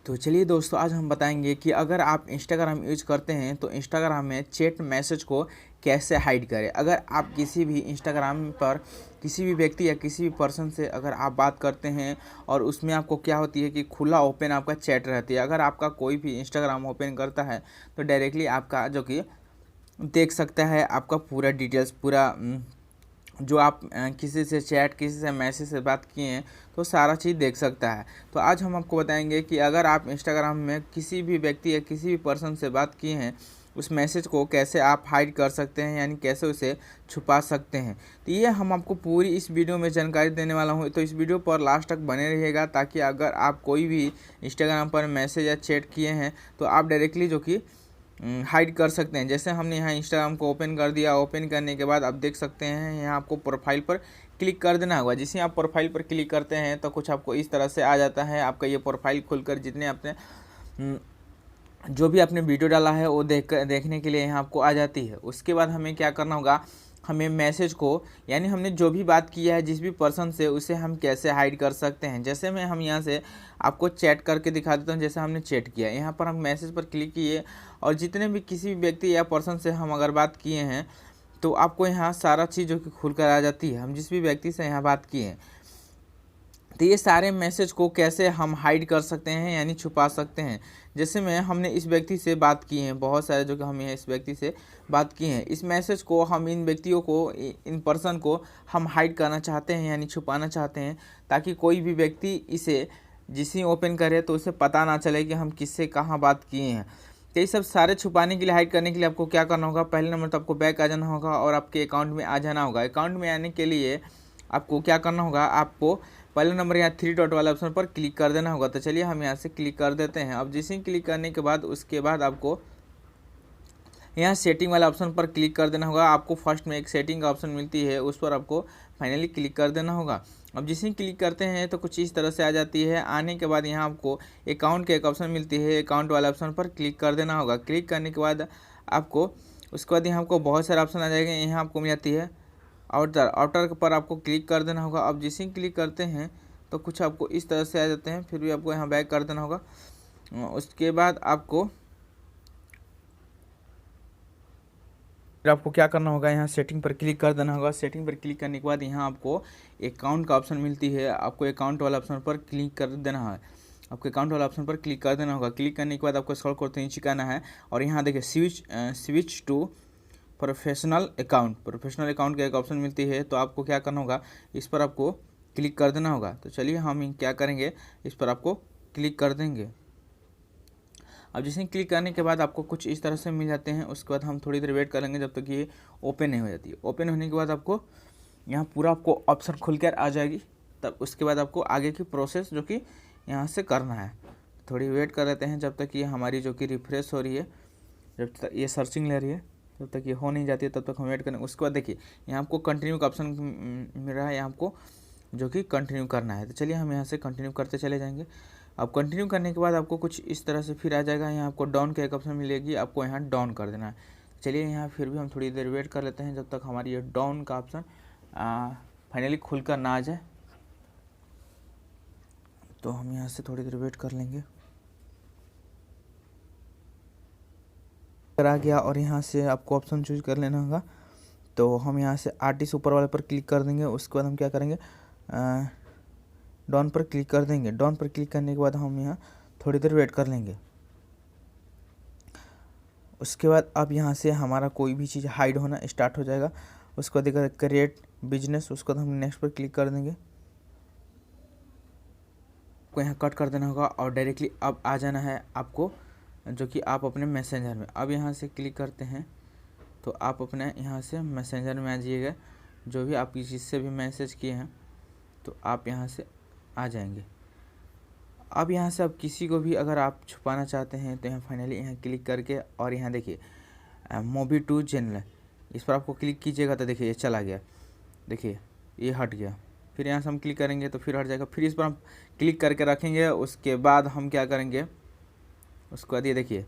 तो चलिए दोस्तों, आज हम बताएंगे कि अगर आप इंस्टाग्राम यूज करते हैं तो इंस्टाग्राम में चैट मैसेज को कैसे हाइड करें। अगर आप किसी भी इंस्टाग्राम पर किसी भी व्यक्ति या किसी भी पर्सन से अगर आप बात करते हैं और उसमें आपको क्या होती है कि खुला ओपन आपका चैट रहती है। अगर आपका कोई भी इंस्टाग्राम ओपन करता है तो डायरेक्टली आपका जो कि देख सकता है आपका पूरा डिटेल्स, पूरा जो आप किसी से चैट, किसी से मैसेज से बात किए हैं तो सारा चीज़ देख सकता है। तो आज हम आपको बताएंगे कि अगर आप इंस्टाग्राम में किसी भी व्यक्ति या किसी भी पर्सन से बात किए हैं, उस मैसेज को कैसे आप हाइड कर सकते हैं, यानी कैसे उसे छुपा सकते हैं। तो ये हम आपको पूरी इस वीडियो में जानकारी देने वाला हूँ। तो इस वीडियो पर लास्ट तक बने रहिएगा, ताकि अगर आप कोई भी इंस्टाग्राम पर मैसेज या चैट किए हैं तो आप डायरेक्टली जो कि हाइड कर सकते हैं। जैसे हमने यहाँ इंस्टाग्राम को ओपन कर दिया। ओपन करने के बाद आप देख सकते हैं यहाँ आपको प्रोफाइल पर क्लिक कर देना होगा। जिसे आप प्रोफाइल पर क्लिक करते हैं तो कुछ आपको इस तरह से आ जाता है। आपका ये प्रोफाइल खुलकर जितने आपने जो भी आपने वीडियो डाला है वो देखने के लिए यहाँ आपको आ जाती है। उसके बाद हमें क्या करना होगा, हमें मैसेज को, यानी हमने जो भी बात किया है जिस भी पर्सन से, उसे हम कैसे हाइड कर सकते हैं। जैसे मैं हम यहाँ से आपको चैट करके दिखा देता हूँ। जैसे हमने चैट किया, यहाँ पर हम मैसेज पर क्लिक किए और जितने भी किसी भी व्यक्ति या पर्सन से हम अगर बात किए हैं तो आपको यहाँ सारा चीज़ जो कि खुल कर आ जाती है। हम जिस भी व्यक्ति से यहाँ बात किए हैं तो ये सारे मैसेज को कैसे हम हाइड कर सकते हैं, यानी छुपा सकते हैं। जैसे में हमने इस व्यक्ति से बात की है, बहुत सारे जो कि हम इस व्यक्ति से बात की हैं, इस मैसेज को हम इन व्यक्तियों को, इन पर्सन को हम हाइड करना चाहते हैं, यानी छुपाना चाहते हैं, ताकि कोई भी व्यक्ति इसे जिसे ओपन करे तो उसे पता ना चले कि हम किससे कहाँ बात किए हैं। तो ये सब सारे छुपाने के लिए, हाइड करने के लिए आपको क्या करना होगा, पहले नंबर तो आपको बैक आ जाना होगा और आपके अकाउंट में आ जाना होगा। अकाउंट में आने के लिए आपको क्या करना होगा, आपको पहले नंबर यहाँ 3 डॉट वाला ऑप्शन पर क्लिक कर देना होगा। तो चलिए हम यहाँ से क्लिक कर देते हैं। अब जिसे क्लिक करने के बाद उसके बाद आपको यहाँ सेटिंग वाला ऑप्शन पर क्लिक कर देना होगा। आपको फर्स्ट में एक सेटिंग का ऑप्शन मिलती है, उस पर आपको फाइनली क्लिक कर देना होगा। अब जिसे क्लिक करते हैं तो कुछ इस तरह से आ जाती है। आने के बाद यहाँ आपको अकाउंट के एक ऑप्शन मिलती है, अकाउंट वाला ऑप्शन पर क्लिक कर देना होगा। क्लिक करने के बाद आपको उसके बाद यहाँ आपको बहुत सारे ऑप्शन आ जाएंगे। यहाँ आपको मिल जाती है आउटर पर आपको क्लिक कर देना होगा। अब जिसे क्लिक करते हैं तो कुछ आपको इस तरह से आ जाते हैं, फिर भी आपको यहाँ बैक कर देना होगा। उसके बाद आपको क्या करना होगा, यहाँ सेटिंग पर क्लिक कर देना होगा। सेटिंग पर क्लिक करने के बाद यहाँ आपको अकाउंट का ऑप्शन मिलती है, आपको अकाउंट वाला ऑप्शन पर क्लिक कर देना है। आपके अकाउंट वाला ऑप्शन पर क्लिक कर देना होगा। क्लिक करने के बाद आपको स्क्रॉल करते नीचे आना है और यहाँ देखिए स्विच टू प्रोफेशनल अकाउंट का एक ऑप्शन मिलती है। तो आपको क्या करना होगा, इस पर आपको क्लिक कर देना होगा। तो चलिए हम क्या करेंगे, इस पर आपको क्लिक कर देंगे। अब जिसे क्लिक करने के बाद आपको कुछ इस तरह से मिल जाते हैं। उसके बाद हम थोड़ी देर वेट करेंगे जब तक ये ओपन नहीं हो जाती है। ओपन होने के बाद आपको यहाँ पूरा आपको ऑप्शन खुल कर आ जाएगी। तब उसके बाद आपको आगे की प्रोसेस जो कि यहाँ से करना है। थोड़ी वेट कर लेते हैं जब तक ये हमारी जो कि रिफ्रेश हो रही है, जब तक ये सर्चिंग ले रही है, जब तक ये हो नहीं जाती है तब तक हम वेट करें। उसके बाद देखिए यहाँ आपको कंटिन्यू का ऑप्शन मिल रहा है, यहाँ आपको जो कि कंटिन्यू करना है। तो चलिए हम यहाँ से कंटिन्यू करते चले जाएंगे। अब कंटिन्यू करने के बाद आपको कुछ इस तरह से फिर आ जाएगा। यहाँ आपको डाउन का एक ऑप्शन मिलेगी, आपको यहाँ डाउन कर देना है। चलिए यहाँ फिर भी हम थोड़ी देर वेट कर लेते हैं जब तक हमारी ये डाउन का ऑप्शन फाइनली खुल कर ना आ जाए। तो हम यहाँ से थोड़ी देर वेट कर लेंगे। आ गया और यहाँ से आपको ऑप्शन चूज कर लेना होगा। तो हम यहाँ से आर्टिस्ट ऊपर वाले पर क्लिक कर देंगे। उसके बाद हम क्या करेंगे, डाउन पर क्लिक कर देंगे। डाउन पर क्लिक करने के बाद हम यहाँ थोड़ी देर वेट कर लेंगे। उसके बाद अब यहाँ से हमारा कोई भी चीज़ हाइड होना स्टार्ट हो जाएगा। उसको देखा क्रिएट बिजनेस, उसको हम नेक्स्ट पर क्लिक कर देंगे। आपको यहाँ कट कर देना होगा और डायरेक्टली अब आ जाना है आपको जो कि आप अपने मैसेंजर में। अब यहाँ से क्लिक करते हैं तो आप अपने यहाँ से मैसेंजर में आ जाइएगा। जो भी आप जिससे भी मैसेज किए हैं तो आप यहाँ से आ जाएंगे। अब यहाँ से अब किसी को भी अगर आप छुपाना चाहते हैं तो यहाँ फाइनली यहाँ क्लिक करके और यहाँ देखिए मूवी टू चैनल, इस पर आपको क्लिक कीजिएगा तो देखिए ये चला गया, देखिए ये हट गया। फिर यहाँ से हम क्लिक करेंगे तो फिर हट जाएगा। फिर इस पर हम क्लिक करके रखेंगे। उसके बाद हम क्या करेंगे, उसके बाद ये देखिए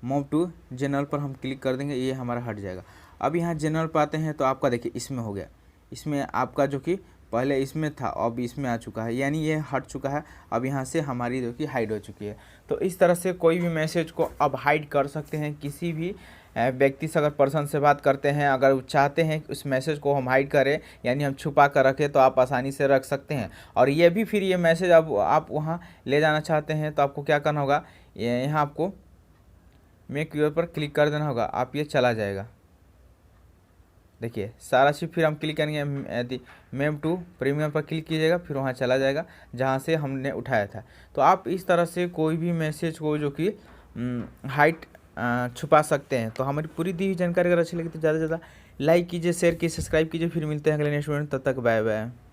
मूव टू जनरल पर हम क्लिक कर देंगे, ये हमारा हट जाएगा। अब यहाँ जनरल पर आते हैं तो आपका देखिए इसमें हो गया, इसमें आपका जो कि पहले इसमें था अब इसमें आ चुका है, यानी ये हट चुका है। अब यहाँ से हमारी जो कि हाइड हो चुकी है। तो इस तरह से कोई भी मैसेज को अब हाइड कर सकते हैं। किसी भी व्यक्ति से अगर पर्सन से बात करते हैं, अगर वो चाहते हैं कि उस मैसेज को हम हाइड करें यानी हम छुपा कर रखें, तो आप आसानी से रख सकते हैं। और ये भी फिर ये मैसेज अब आप वहाँ ले जाना चाहते हैं तो आपको क्या करना होगा, यहाँ आपको मेक यूर पर क्लिक कर देना होगा, आप ये चला जाएगा। देखिए सारा चीज़ फिर हम क्लिक करेंगे, मेम टू प्रीमियम पर क्लिक कीजिएगा, फिर वहाँ चला जाएगा जहाँ से हमने उठाया था। तो आप इस तरह से कोई भी मैसेज को जो कि हाइड छुपा सकते हैं। तो हमारी पूरी दी हुई जानकारी अगर अच्छी लगी तो ज़्यादा से ज़्यादा लाइक कीजिए, शेयर कीजिए, सब्सक्राइब कीजिए। फिर मिलते हैं अगले नेक्स्ट वीडियो में, तब तक बाय बाय।